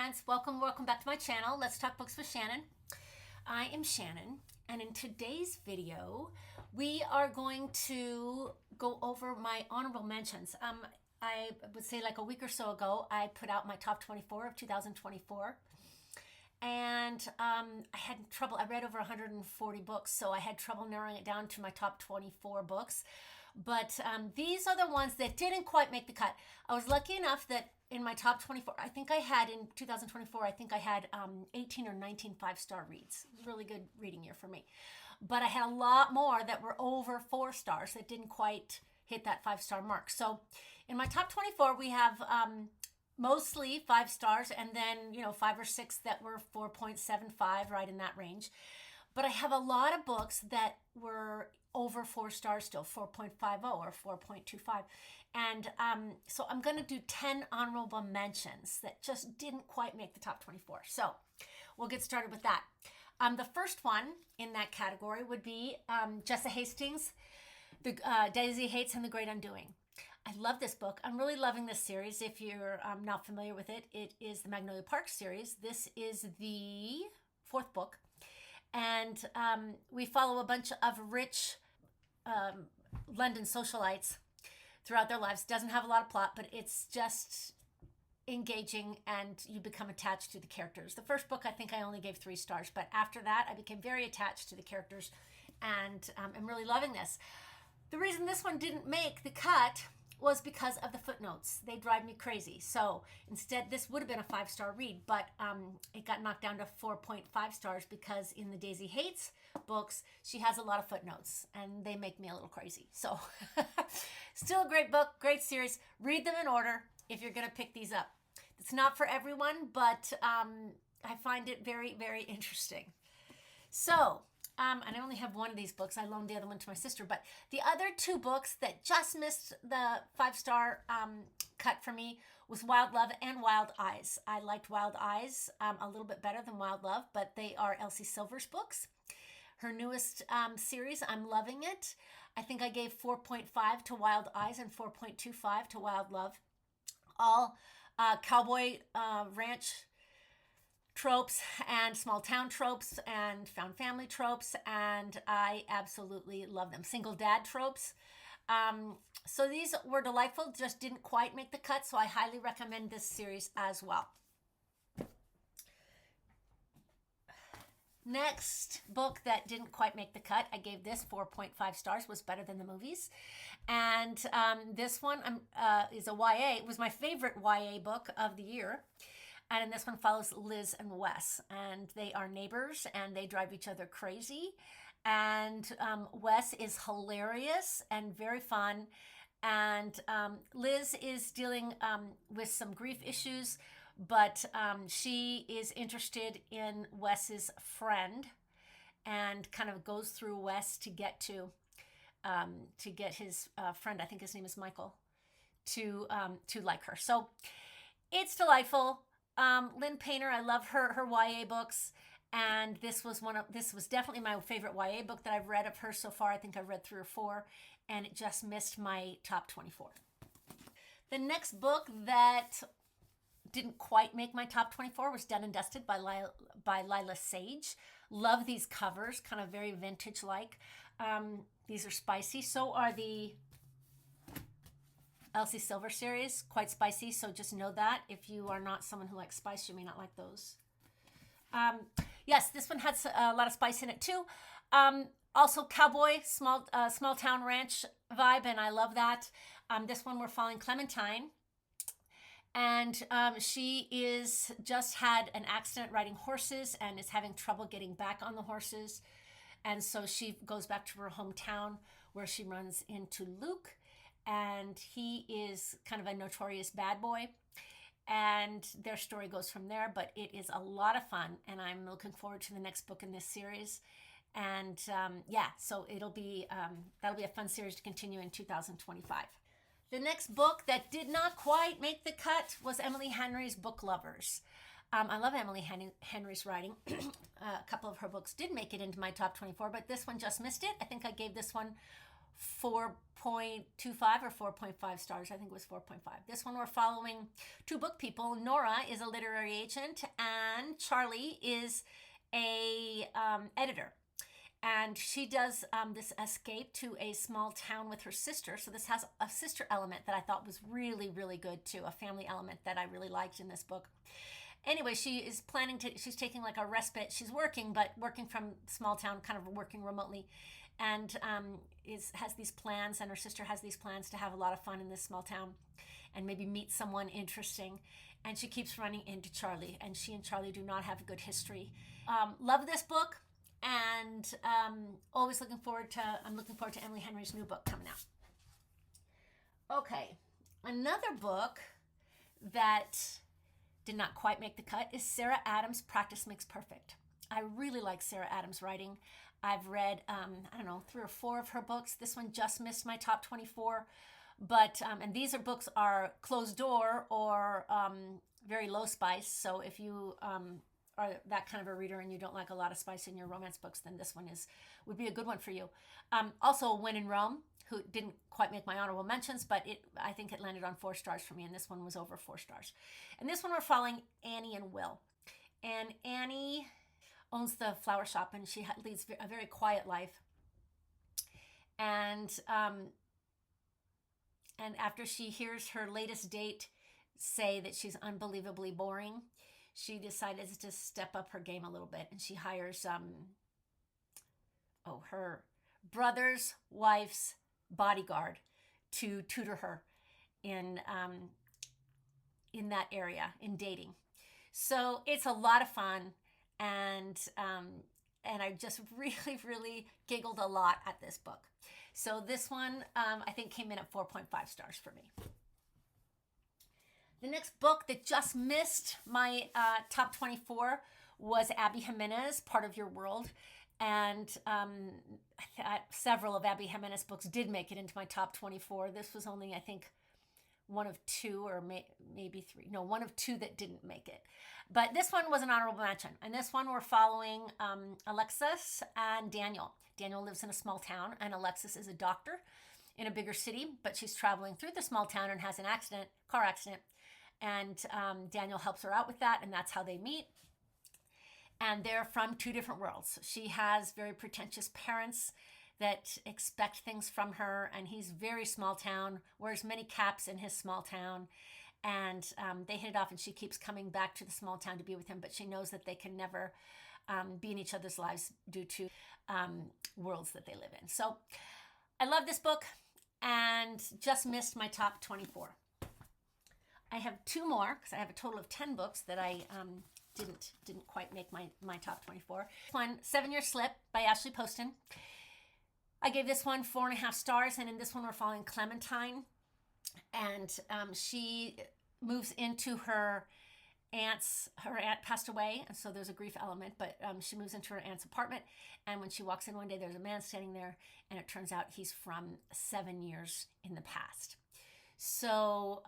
friends, welcome back to my channel. Let's talk books with Shannon. I am Shannon, and in today's video we are going to go over my honorable mentions. I would say like a week or so ago I put out my top 24 of 2024, and I had trouble. I read over 140 books, so I had trouble narrowing it down to my top 24 books. But these are the ones that didn't quite make the cut. I was lucky enough that in my top 24, I think I had in 2024, I think I had 18 or 19 five-star reads. It was a really good reading year for me. But I had a lot more that were over 4 stars that didn't quite hit that 5-star mark. So in my top 24, we have mostly 5 stars, and then 5 or 6 that were 4.75, right in that range. But I have a lot of books that were over 4 stars still, 4.50 or 4.25. And so I'm going to do 10 honorable mentions that just didn't quite make the top 24. So we'll get started with that. The first one in that category would be Jessa Hastings, The Daisy Hates and the Great Undoing. I love this book. I'm really loving this series. If you're not familiar with it, it is the Magnolia Park series. This is the 4th book. And we follow a bunch of rich London socialites throughout their lives. Doesn't have a lot of plot, but it's just engaging and you become attached to the characters. The first book, I think I only gave 3 stars, but after that, I became very attached to the characters, and I'm really loving this. The reason this one didn't make the cut was because of the footnotes. They drive me crazy. So instead, this would have been a 5-star read, but it got knocked down to 4.5 stars because in the Daisy Hates books, she has a lot of footnotes, and they make me a little crazy. So still a great book, great series. Read them in order if you're going to pick these up. It's not for everyone, but I find it very, very interesting. So, and I only have one of these books. I loaned the other one to my sister. But the other 2 books that just missed the 5-star cut for me was Wild Love and Wild Eyes. I liked Wild Eyes a little bit better than Wild Love, but they are Elsie Silver's books. Her newest series, I'm loving it. I think I gave 4.5 to Wild Eyes and 4.25 to Wild Love. All cowboy ranch tropes and small town tropes and found family tropes, and I absolutely love them. Single dad tropes. So these were delightful, just didn't quite make the cut, so I highly recommend this series as well. Next book that didn't quite make the cut, I gave this 4.5 stars, was better than the movies. And this one is a YA. It was my favorite YA book of the year. And in this one follows Liz and Wes, and they are neighbors and they drive each other crazy. And Wes is hilarious and very fun. And Liz is dealing with some grief issues, but she is interested in Wes's friend and kind of goes through Wes to get his friend, I think his name is Michael, to like her. So it's delightful. Lynn Painter, I love her YA books, and this was definitely my favorite YA book that I've read of her so far. I think I've read 3 or 4, and it just missed my top 24. The next book that didn't quite make my top 24 was Done and Dusted by Lyla Sage. Love these covers, kind of very vintage-like. These are spicy. So are the Elsie Silver series, quite spicy, so just know that. If you are not someone who likes spice, you may not like those. Yes, this one has a lot of spice in it too. Also cowboy, small town ranch vibe, and I love that. This one we're following Clementine, and she is just had an accident riding horses and is having trouble getting back on the horses. And so she goes back to her hometown where she runs into Luke, and he is kind of a notorious bad boy, and their story goes from there. But it is a lot of fun, and I'm looking forward to the next book in this series. And yeah, so that'll be a fun series to continue in 2025. The next book that did not quite make the cut was Emily Henry's Book Lovers. I love Emily Henry's writing. A couple of her books did make it into my top 24, but this one just missed it. I think I gave this one 4.25 or 4.5 stars. I think it was 4.5. This one we're following two book people. Nora is a literary agent and Charlie is a editor. And she does this escape to a small town with her sister. So this has a sister element that I thought was really, really good too. A family element that I really liked in this book. Anyway, she is she's taking like a respite. She's working, but working from small town, kind of working remotely. And has these plans, and her sister has these plans to have a lot of fun in this small town and maybe meet someone interesting. And she keeps running into Charlie, and she and Charlie do not have a good history. Love this book. And I'm looking forward to Emily Henry's new book coming out. Okay, another book that did not quite make the cut is Sarah Adams' Practice Makes Perfect. I really like Sarah Adams' writing. I've read, 3 or 4 of her books. This one just missed my top 24. But, and these books are closed door or very low spice. So if you are that kind of a reader and you don't like a lot of spice in your romance books, then this one would be a good one for you. Also, When in Rome, who didn't quite make my honorable mentions, but I think it landed on 4 stars for me, and this one was over 4 stars. And this one we're following Annie and Will. And Annie owns the flower shop, and she leads a very quiet life. And after she hears her latest date say that she's unbelievably boring, she decided to step up her game a little bit, and she hires her brother's wife's bodyguard to tutor her in that area in dating. So it's a lot of fun, and I just really, really giggled a lot at this book. So this one I think came in at 4.5 stars for me. The next book that just missed my top 24 was Abby Jimenez, Part of Your World. And several of Abby Jimenez books did make it into my top 24. This was only, I think, one of 2 or maybe 3. No, one of 2 that didn't make it. But this one was an honorable mention. And this one we're following Alexis and Daniel. Daniel lives in a small town, and Alexis is a doctor in a bigger city. But she's traveling through the small town and has an car accident. And Daniel helps her out with that, and that's how they meet. And they're from 2 different worlds. She has very pretentious parents that expect things from her, and he's very small town, wears many caps in his small town. And they hit it off, and she keeps coming back to the small town to be with him, but she knows that they can never be in each other's lives due to worlds that they live in. So I love this book, and just missed my top 24. I have 2 more, because I have a total of 10 books that I didn't quite make my top 24. One, 7 Year Slip by Ashley Poston. I gave this one 4.5 stars, and in this one we're following Clementine, and she moves into her aunt passed away, and so there's a grief element, but she moves into her aunt's apartment, and when she walks in one day, there's a man standing there, and it turns out he's from 7 years in the past. So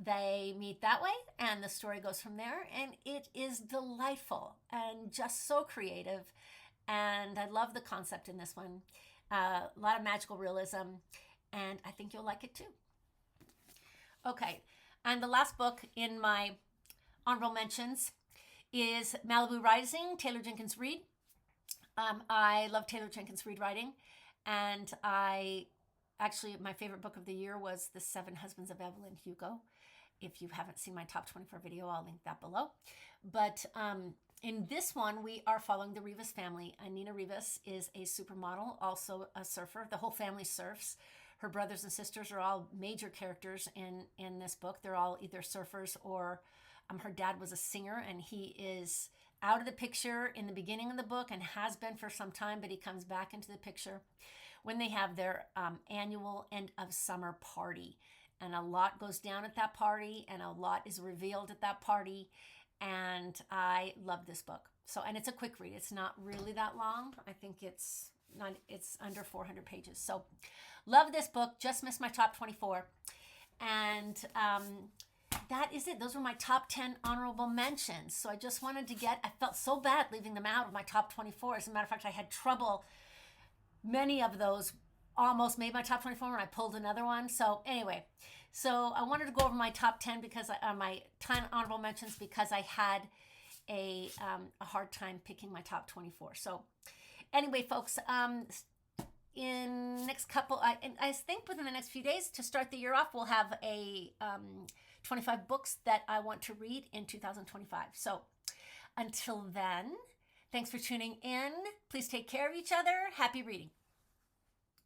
they meet that way, and the story goes from there, and it is delightful and just so creative, and I love the concept in this one. A lot of magical realism, and I think you'll like it too. Okay, and the last book in my honorable mentions is Malibu Rising, Taylor Jenkins Reid. I love Taylor Jenkins Reid writing, and actually my favorite book of the year was The 7 Husbands of Evelyn Hugo. If you haven't seen my top 24 video, I'll link that below. But in this one, we are following the Rivas family. Nina Rivas is a supermodel, also a surfer. The whole family surfs. Her brothers and sisters are all major characters in this book. They're all either surfers or her dad was a singer, and he is out of the picture in the beginning of the book and has been for some time, but he comes back into the picture when they have their annual end of summer party. And a lot goes down at that party, and a lot is revealed at that party. And I love this book. So, and it's a quick read. It's not really that long. I think it's under 400 pages. So love this book. Just missed my top 24. And that is it. Those were my top 10 honorable mentions. So I just wanted to I felt so bad leaving them out of my top 24. As a matter of fact, I had trouble. Many of those almost made my top 24 and I pulled another one. So anyway, so I wanted to go over my top 10 because my 10 honorable mentions because I had a hard time picking my top 24. So anyway, folks, in next couple, I think within the next few days to start the year off, we'll have a 25 books that I want to read in 2025. So until then, thanks for tuning in. Please take care of each other. Happy reading.